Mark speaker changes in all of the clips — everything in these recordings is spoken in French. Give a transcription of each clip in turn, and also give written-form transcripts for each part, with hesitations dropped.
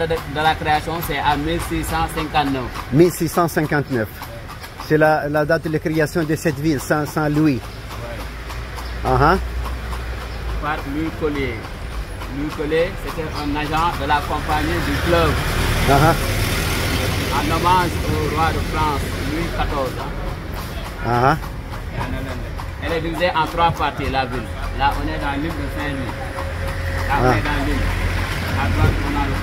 Speaker 1: De la création, c'est à 1659.
Speaker 2: 1659. C'est la date de création de cette ville, Saint-Louis.
Speaker 1: Ouais. Par Louis Collier. Louis Collier, c'était un agent de la compagnie du fleuve. En hommage au roi de France, Louis XIV. Elle est divisée en 3 parties, la ville. Là, on est dans l'île de Saint-Louis. Là, on est dans l'île. À droite, on a le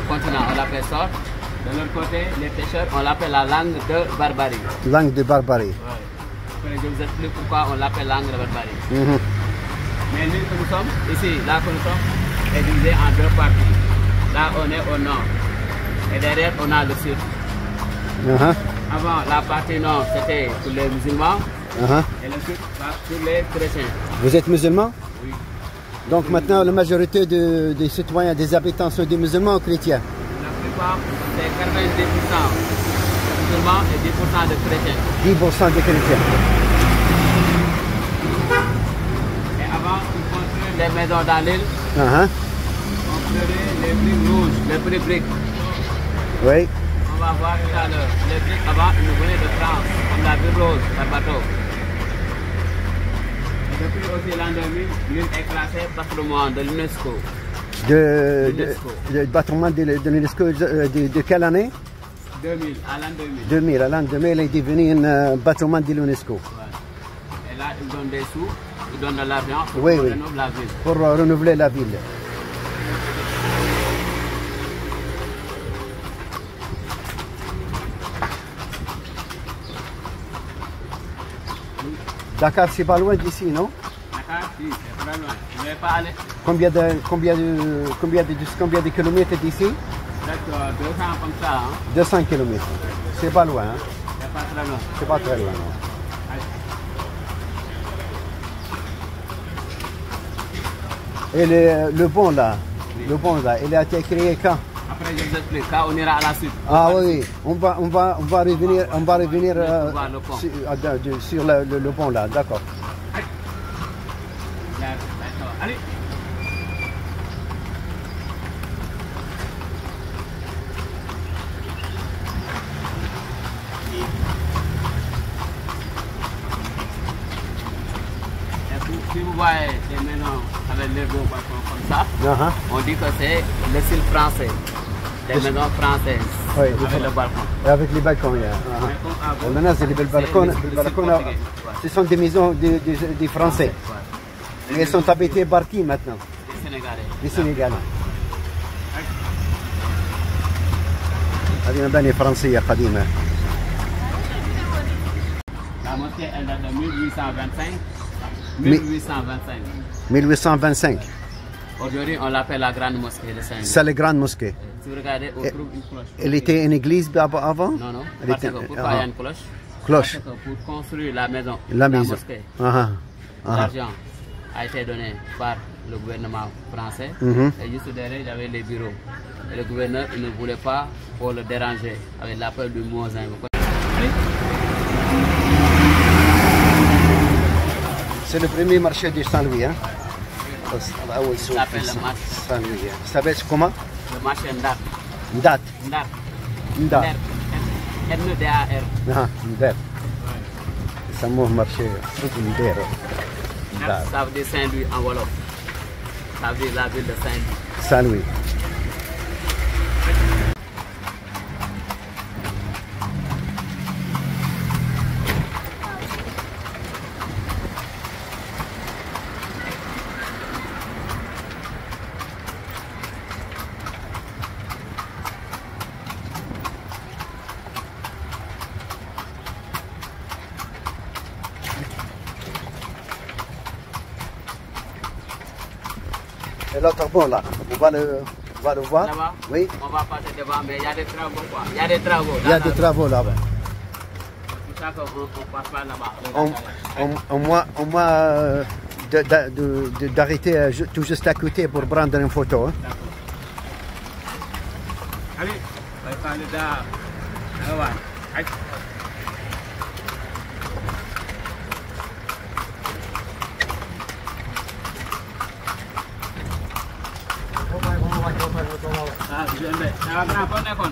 Speaker 1: continent, on l'appelle ça. De l'autre côté, les pêcheurs, on l'appelle la langue de Barbarie.
Speaker 2: Langue de Barbarie.
Speaker 1: Ouais. Après, je vous explique pourquoi on l'appelle langue de Barbarie. Mais l'île que nous sommes, ici, là que nous sommes, est divisée en 2 parties. Là, on est au nord. Et derrière, on a le sud. Avant, la partie nord, c'était pour les musulmans. Et le sud, pour les chrétiens.
Speaker 2: Vous êtes musulman?
Speaker 1: Oui.
Speaker 2: Donc maintenant, la majorité des citoyens, des habitants sont des musulmans ou chrétiens?
Speaker 1: La plupart, c'est 90% musulmans et 10% de chrétiens.
Speaker 2: 10% de chrétiens.
Speaker 1: Et avant, on construisait les maisons dans l'île. On faisait les briques rouges, les briques.
Speaker 2: Oui.
Speaker 1: On va voir tout à l'heure. Les briques avant, ils nous venaient de France, comme la ville rose, par bateau. Et depuis aussi l'an 2000, l'île est classée patrimoine de l'UNESCO.
Speaker 2: Le bâtiment de l'UNESCO de quelle année?
Speaker 1: 2000, à l'an 2000.
Speaker 2: 2000, à l'an 2000, il est devenu un bâtiment de l'UNESCO.
Speaker 1: Ouais. Et là, ils donnent des sous, ils donnent de l'argent pour
Speaker 2: renouveler
Speaker 1: la ville.
Speaker 2: Pour renouveler la ville. Dakar, c'est pas loin d'ici, non?
Speaker 1: Dakar, si, c'est très loin. Vous n'avez pas aller?
Speaker 2: Combien de kilomètres d'ici?
Speaker 1: Peut-être 200 comme ça. Hein?
Speaker 2: 200 kilomètres. C'est pas loin. Hein?
Speaker 1: C'est pas très loin.
Speaker 2: C'est pas très loin. Non? Et le pont là, il a été créé quand?
Speaker 1: Après, je vous explique. Quand on ira à la suite.
Speaker 2: Ah oui, on va revenir, sur le pont là, d'accord.
Speaker 1: Allez. Si vous voyez des maisons avec les beaux balcons comme ça, on dit que c'est le style français. Des maisons françaises,
Speaker 2: oui,
Speaker 1: avec le balcon.
Speaker 2: Avec les balcons, maintenant c'est les balcons. Ce sont des maisons des Français. Et elles sont habitées par qui maintenant?
Speaker 1: Des Sénégalais.
Speaker 2: Des Sénégalais. هذه مباني فرنسية قديمة.
Speaker 1: La mosquée elle date de 1825. 1825.
Speaker 2: 1825.
Speaker 1: Aujourd'hui, on l'appelle la grande mosquée de Saint-Louis.
Speaker 2: C'est la grande mosquée.
Speaker 1: Si vous regardez, on trouve une cloche.
Speaker 2: Elle était une église avant?
Speaker 1: Non, non. Parce que pourquoi il y a une cloche?
Speaker 2: Cloche.
Speaker 1: Parce que pour construire la maison,
Speaker 2: la
Speaker 1: mosquée,
Speaker 2: l'argent
Speaker 1: a été donné par le gouvernement français. Et juste derrière, il y avait les bureaux. Et le gouverneur il ne voulait pas pour le déranger avec l'appel du Moisin.
Speaker 2: C'est le premier marché de Saint-Louis. Hein?
Speaker 1: Ça s'appelle le marché
Speaker 2: Saint-Louis. Ça s'appelle comment?
Speaker 1: Le marché Ndar.
Speaker 2: Ndar.
Speaker 1: Ndar.
Speaker 2: Ndar.
Speaker 1: N-D-A-R.
Speaker 2: Ndar. C'est mon marché Ndar.
Speaker 1: Ndar. Ça veut dire Saint-Louis en Wolof. Ça veut dire la ville de Saint-Louis.
Speaker 2: Saint-Louis. Et l'autre bon là, on va le voir.
Speaker 1: Là-bas?
Speaker 2: Oui.
Speaker 1: On va passer devant, mais il y a des travaux quoi. Il y a des travaux.
Speaker 2: Il y a des travaux là-bas.
Speaker 1: C'est pour ça qu'on passe pas là-bas.
Speaker 2: Au moins d'arrêter tout juste à côté pour prendre une photo. Hein.
Speaker 1: Allez, on va parler là. Ah, je vais. Ah, grand, pas d'accord.